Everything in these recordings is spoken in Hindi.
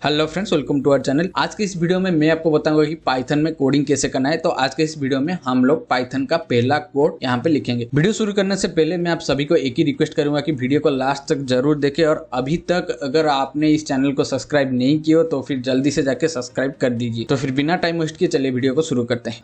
Hello friends, welcome to our channel. आज के इस वीडियो में मैं आपको बताऊंगा कि पाइथन में कोडिंग कैसे करना है। तो आज के इस वीडियो में हम लोग पाइथन का पहला कोड यहाँ पे लिखेंगे। वीडियो शुरू करने से पहले मैं आप सभी को एक ही रिक्वेस्ट करूंगा कि वीडियो को लास्ट तक जरूर देखें, और अभी तक अगर आपने इस चैनल को सब्सक्राइब नहीं किया तो फिर जल्दी से जाके सब्सक्राइब कर दीजिए। तो फिर बिना टाइम वेस्ट किए चलिए वीडियो को शुरू करते हैं।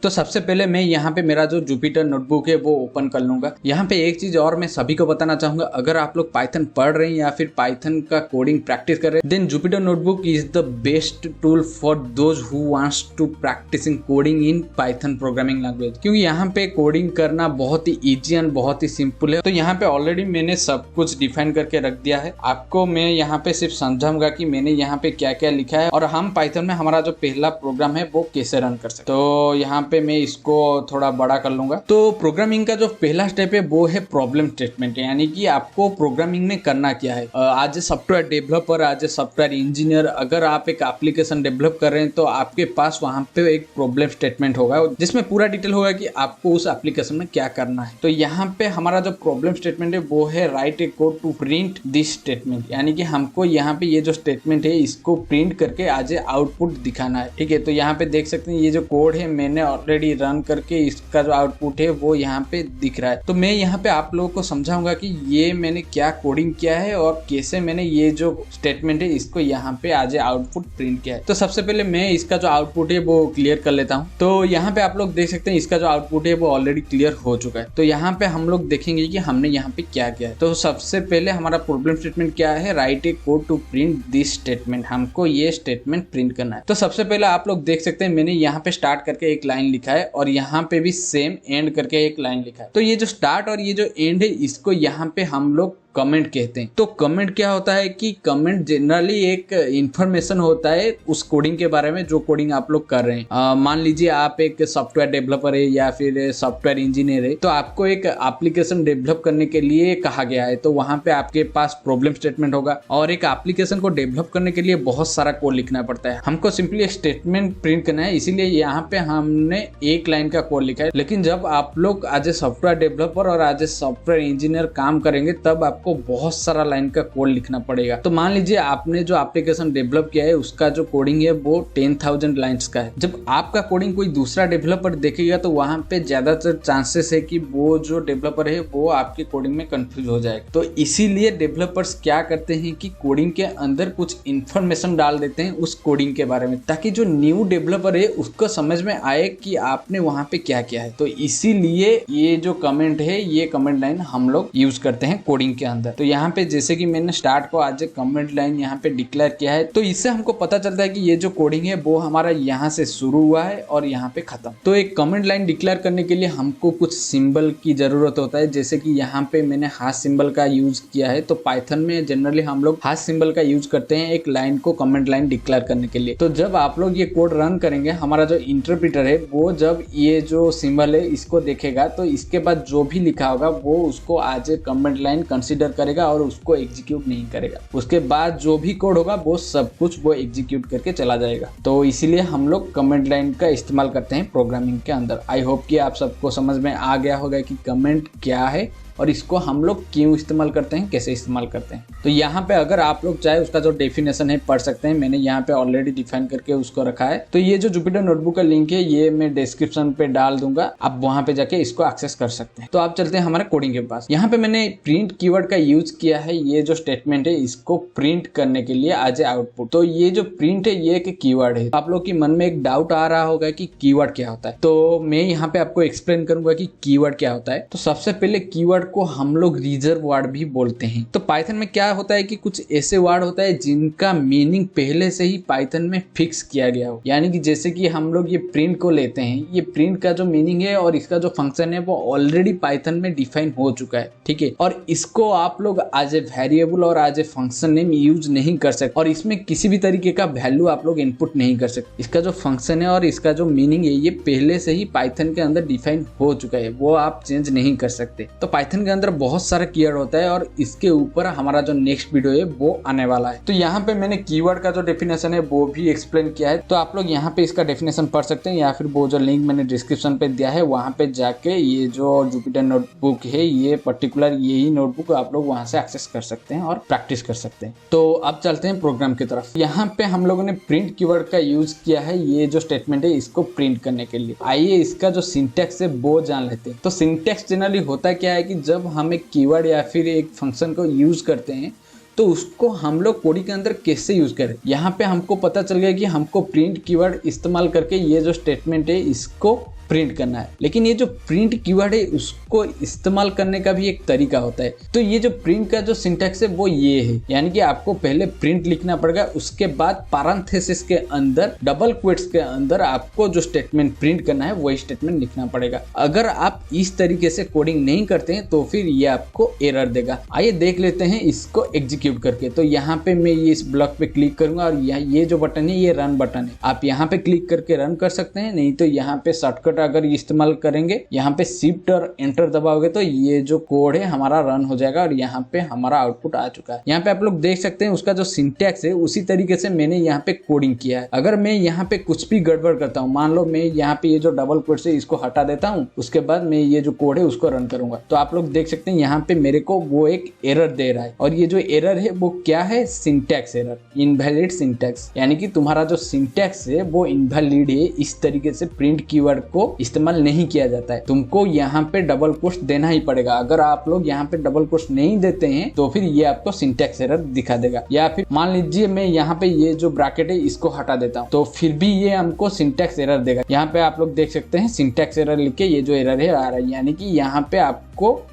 तो सबसे पहले मैं यहाँ पे मेरा जो जुपिटर नोटबुक है वो ओपन कर लूंगा। यहाँ पे एक चीज और मैं सभी को बताना चाहूंगा, अगर आप लोग पाइथन पढ़ रहे हैं या फिर पाइथन का कोडिंग प्रैक्टिस कर रहे हैं, then Jupyter notebook is the best tool for those who wants to practicing coding in Python programming language. क्योंकि यहाँ पे कोडिंग करना बहुत ही ईजी एंड बहुत ही सिंपल है। तो यहाँ पे ऑलरेडी मैंने सब कुछ डिफाइन करके रख दिया है। आपको मैं यहाँ पे सिर्फ समझाऊंगा कि मैंने यहाँ पे क्या क्या लिखा है और हम पाइथन में हमारा जो पहला प्रोग्राम है वो कैसे रन कर सकते। तो यहाँ पे मैं इसको थोड़ा बड़ा कर लूंगा। तो प्रोग्रामिंग का जो पहला स्टेप है वो है प्रॉब्लम स्टेटमेंट, यानी कि आपको प्रोग्रामिंग में करना क्या है। आज ए सॉफ्टवेयर डेवलपर, आज ए सॉफ्टवेयर इंजीनियर, अगर आप एक एप्लीकेशन डेवलप कर रहे हैं तो आपके पास वहां पे एक प्रॉब्लम स्टेटमेंट होगा जिसमें पूरा डिटेल होगा कि आपको उस एप्लीकेशन में क्या करना है। तो यहाँ पे हमारा जो प्रॉब्लम स्टेटमेंट है वो है write a code to print this statement, यानी कि हमको यहाँ पे ये जो स्टेटमेंट है इसको प्रिंट करके आज आउटपुट दिखाना है। ठीक है, तो यहाँ पे देख सकते हैं ये जो कोड है मैंने ऑलरेडी रन करके इसका जो आउटपुट है वो यहाँ पे दिख रहा है। तो मैं यहाँ पे आप लोगों को समझाऊंगा कि ये मैंने क्या कोडिंग किया है और कैसे मैंने ये जो स्टेटमेंट है इसको यहाँ पे आज आउटपुट प्रिंट किया है। तो सबसे पहले मैं इसका जो आउटपुट है वो क्लियर कर लेता हूँ। तो यहाँ पे आप लोग देख सकते हैं इसका जो आउटपुट है वो ऑलरेडी क्लियर हो चुका है। तो यहाँ पे हम लोग देखेंगे कि हमने यहाँ पे क्या किया है। तो सबसे पहले हमारा प्रॉब्लम स्टेटमेंट क्या है, write a code to print this statement, हमको ये स्टेटमेंट प्रिंट करना है। तो सबसे पहले आप लोग देख सकते हैं मैंने यहाँ पे स्टार्ट करके एक लाइन लिखा है और यहाँ पे भी सेम एंड करके एक लाइन लिखा है। तो ये जो स्टार्ट और ये जो एंड है इसको यहाँ पे हम लोग कमेंट कहते हैं। तो कमेंट क्या होता है कि कमेंट जनरली एक इंफॉर्मेशन होता है उस कोडिंग के बारे में जो कोडिंग आप लोग कर रहे हैं। मान लीजिए आप एक सॉफ्टवेयर डेवलपर है या फिर सॉफ्टवेयर इंजीनियर है, तो आपको एक एप्लीकेशन डेवलप करने के लिए कहा गया है। तो वहां पे आपके पास प्रॉब्लम स्टेटमेंट होगा और एक एप्लीकेशन को डेवलप करने के लिए बहुत सारा कोड लिखना पड़ता है। हमको सिंपली एक स्टेटमेंट प्रिंट करना है, इसीलिए यहाँ पे हमने एक लाइन का कोड लिखा है। लेकिन जब आप लोग एज ए सॉफ्टवेयर डेवलपर और एज ए सॉफ्टवेयर इंजीनियर काम करेंगे तब आपको बहुत सारा लाइन का कोड लिखना पड़ेगा। तो मान लीजिए आपने जो एप्लीकेशन डेवलप किया है उसका जो कोडिंग है वो 10,000 लाइंस का है। जब आपका कोडिंग कोई दूसरा डेवलपर देखेगा तो वहां पे ज्यादातर चांसेस है कि वो जो डेवलपर है वो आपके कोडिंग में कंफ्यूज हो जाएगा। तो इसीलिए डेवलपर्स क्या करते हैं कि कोडिंग के अंदर कुछ इंफॉर्मेशन डाल देते हैं उस कोडिंग के बारे में, ताकि जो न्यू डेवलपर है उसको समझ में आए कि आपने वहां पे क्या किया है। तो इसीलिए ये जो कमेंट है ये कमेंट लाइन हम लोग यूज करते हैं कोडिंग के अंदर। तो यहाँ पे जैसे कि मैंने स्टार्ट को आज कमेंट लाइन यहाँ पे डिक्लेयर किया है, तो इससे हमको पता चलता है कि ये जो कोडिंग है वो हमारा यहाँ से शुरू हुआ है और यहाँ पे खत्म। तो एक कमेंट लाइन डिक्लेयर करने के लिए हमको कुछ सिंबल की जरूरत होता है, जैसे कि यहाँ पे मैंने हाथ सिंबल का यूज किया है। तो पाइथन में जनरली हम लोग हाथ सिंबल का यूज करते हैं एक लाइन को कमेंट लाइन डिक्लेयर करने के लिए। तो जब आप लोग ये कोड रन करेंगे, हमारा जो इंटरप्रेटर है वो जब ये जो सिंबल है इसको देखेगा तो इसके बाद जो भी लिखा होगा वो उसको आज कमेंट लाइन कंसिडर करेगा और उसको एग्जीक्यूट नहीं करेगा। उसके बाद जो भी कोड होगा वो सब कुछ वो एग्जीक्यूट करके चला जाएगा। तो इसीलिए हम लोग कमेंट लाइन का इस्तेमाल करते हैं प्रोग्रामिंग के अंदर। आई होप कि आप सबको समझ में आ गया होगा कि कमेंट क्या है और इसको हम लोग क्यों इस्तेमाल करते हैं, कैसे इस्तेमाल करते हैं। तो यहाँ पे अगर आप लोग चाहे उसका जो डेफिनेशन है पढ़ सकते हैं, मैंने यहाँ पे ऑलरेडी डिफाइन करके उसको रखा है। तो ये जो जुपिटर नोटबुक का लिंक है ये मैं डिस्क्रिप्शन पे डाल दूंगा, आप वहां पे जाके इसको एक्सेस कर सकते हैं। तो आप चलते हैं हमारे कोडिंग के पास। यहाँ पे मैंने प्रिंट कीवर्ड का यूज किया है, ये जो स्टेटमेंट है इसको प्रिंट करने के लिए आज आउटपुट। तो ये जो प्रिंट है ये एक कीवर्ड है। आप लोग के मन में एक डाउट आ रहा होगा कि कीवर्ड क्या होता है, तो मैं यहाँ पे आपको एक्सप्लेन करूंगा कि कीवर्ड क्या होता है। तो सबसे पहले कीवर्ड को हम लोग रिजर्व वर्ड भी बोलते हैं। तो पाइथन में क्या होता है कि कुछ ऐसे वर्ड होता है जिनका मीनिंग पहले से ही पाइथन में फिक्स किया गया हो, यानी कि जैसे कि हम लोग ये प्रिंट को लेते हैं, ये प्रिंट का जो मीनिंग है और इसका जो फंक्शन है वो ऑलरेडी पाइथन में डिफाइन हो चुका है। ठीक है, और इसको आप लोग एज ए वेरिएबल और as a function name use नहीं कर सकते और इसमें किसी भी तरीके का वैल्यू आप लोग इनपुट नहीं कर सकते। इसका जो फंक्शन है और इसका जो मीनिंग है ये पहले से ही पाइथन के अंदर डिफाइन हो चुका है, वो आप चेंज नहीं कर सकते। तो पाइथन पाइथन के अंदर बहुत सारा कीवर्ड होता है और इसके ऊपर हमारा जो नेक्स्ट वीडियो है वो आने वाला है। तो यहाँ पे मैंने कीवर्ड का जो डेफिनेशन है वो भी एक्सप्लेन किया है, तो आप लोग यहाँ पे इसका डेफिनेशन पढ़ सकते हैं या फिर वो जो लिंक मैंने डिस्क्रिप्शन पे दिया है वहाँ पे जाके ये जो जुपिटर नोटबुक है, ये पर्टिकुलर यही नोटबुक आप लोग वहाँ से एक्सेस कर सकते हैं और प्रैक्टिस कर सकते हैं। तो अब चलते हैं प्रोग्राम की तरफ। यहाँ पे हम लोगों ने प्रिंट कीवर्ड का यूज किया है, ये जो स्टेटमेंट है इसको प्रिंट करने के लिए। आइए इसका जो सिंटैक्स है वो जान लेते हैं। तो सिंटैक्स जनरली होता क्या है कि जब हम एक कीवर्ड या फिर एक फंक्शन को यूज करते हैं तो उसको हम लोग कोडिंग के अंदर कैसे यूज करें। यहाँ पे हमको पता चल गया कि हमको प्रिंट कीवर्ड इस्तेमाल करके ये जो स्टेटमेंट है इसको प्रिंट करना है, लेकिन ये जो प्रिंट कीवर्ड है उसको इस्तेमाल करने का भी एक तरीका होता है। तो ये जो प्रिंट का जो सिंटैक्स है वो ये है, यानी कि आपको पहले प्रिंट लिखना पड़ेगा, उसके बाद पैरेंथेसिस के अंदर डबल क्वोट्स के अंदर आपको जो स्टेटमेंट प्रिंट करना है वही स्टेटमेंट लिखना पड़ेगा। अगर आप इस तरीके से कोडिंग नहीं करते हैं तो फिर ये आपको एरर देगा। आइए देख लेते हैं इसको एग्जीक्यूट करके। तो यहाँ पे मैं ये इस ब्लॉक पे क्लिक करूंगा और ये जो बटन है ये रन बटन है। आप यहाँ पे क्लिक करके रन कर सकते हैं, नहीं तो यहाँ पे शॉर्टकट अगर इस्तेमाल करेंगे यहाँ पे शिफ्ट और एंटर दबाओगे तो ये जो कोड है हमारा रन हो जाएगा और यहाँ पे हमारा आउटपुट आ चुका है। यहाँ पे आप लोग देख सकते हैं उसका जो सिंटैक्स है उसी तरीके से मैंने यहाँ पे कोडिंग किया है। अगर मैं यहाँ पे कुछ भी गड़बड़ करता हूँ, मान लो मैं यहाँ पे ये जो डबल कोट से इसको हटा देता हूँ, उसके बाद मैं ये जो कोड है उसको रन करूंगा तो आप लोग देख सकते हैं यहाँ पे मेरे को वो एक एरर दे रहा है। और ये जो एरर है वो क्या है, सिंटैक्स एरर, इनवैलिड सिंटैक्स, यानी कि तुम्हारा जो सिंटैक्स है वो इनवैलिड है। इस तरीके से प्रिंट कीवर्ड को इस्तेमाल नहीं किया जाता है, तुमको यहाँ पे डबल कोट्स देना ही पड़ेगा। अगर आप लोग यहाँ पे डबल कोट्स नहीं देते हैं तो फिर ये आपको सिंटैक्स एरर दिखा देगा। या फिर मान लीजिए मैं यहाँ पे ये जो ब्रैकेट है इसको हटा देता हूँ तो फिर भी ये हमको सिंटैक्स एरर देगा। यहाँ पे आप लोग देख सकते हैं सिंटैक्स एरर लिख के ये जो एरर है आ रहा है, यानी कि यहाँ पे आपको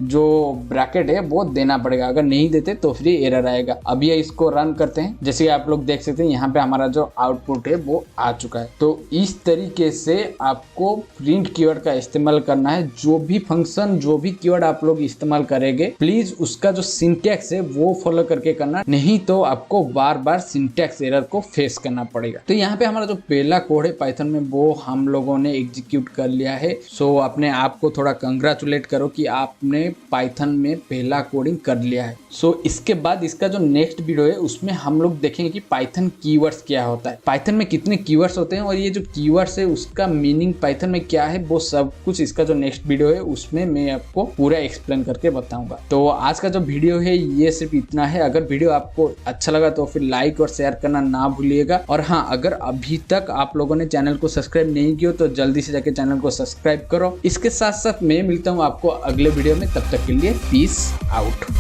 जो ब्रैकेट है वो देना पड़ेगा। अगर नहीं देते तो फिर एरर आएगा। अब ये इसको रन करते हैं, जैसे आप लोग देख सकते हैं यहाँ पे हमारा जो आउटपुट है वो आ चुका है। तो इस तरीके से आपको प्रिंट कीवर्ड का इस्तेमाल करना है। जो भी फंक्शन, जो भी कीवर्ड आप लोग इस्तेमाल करेंगे प्लीज उसका जो सिंटैक्स है वो फॉलो करके करना, नहीं तो आपको बार बार सिंटैक्स एरर को फेस करना पड़ेगा। तो यहाँ पे हमारा जो पहला कोड है पाइथन में वो हम लोगों ने एग्जीक्यूट कर लिया है। सो अपने आप को थोड़ा कंग्रेचुलेट करो कि आपने पाइथन में पहला कोडिंग कर लिया है। सो इसके बाद इसका जो नेक्स्ट वीडियो है उसमें हम लोग देखेंगे कि पाइथन कीवर्ड्स क्या होता है, पाइथन में कितने कीवर्ड्स होते हैं और ये जो कीवर्ड्स है उसका मीनिंग पाइथन में क्या है, वो सब कुछ इसका जो नेक्स्ट वीडियो है उसमें मैं आपको पूरा एक्सप्लेन करके बताऊंगा। तो आज का जो वीडियो है ये सिर्फ इतना है। अगर वीडियो आपको अच्छा लगा तो फिर लाइक और शेयर करना ना भूलिएगा। और हाँ, अगर अभी तक आप लोगों ने चैनल को सब्सक्राइब नहीं किया तो जल्दी से जाके चैनल को सब्सक्राइब करो। इसके साथ साथ मैं मिलता हूँ आपको अगले वीडियो में, तब तक के लिए पीस आउट।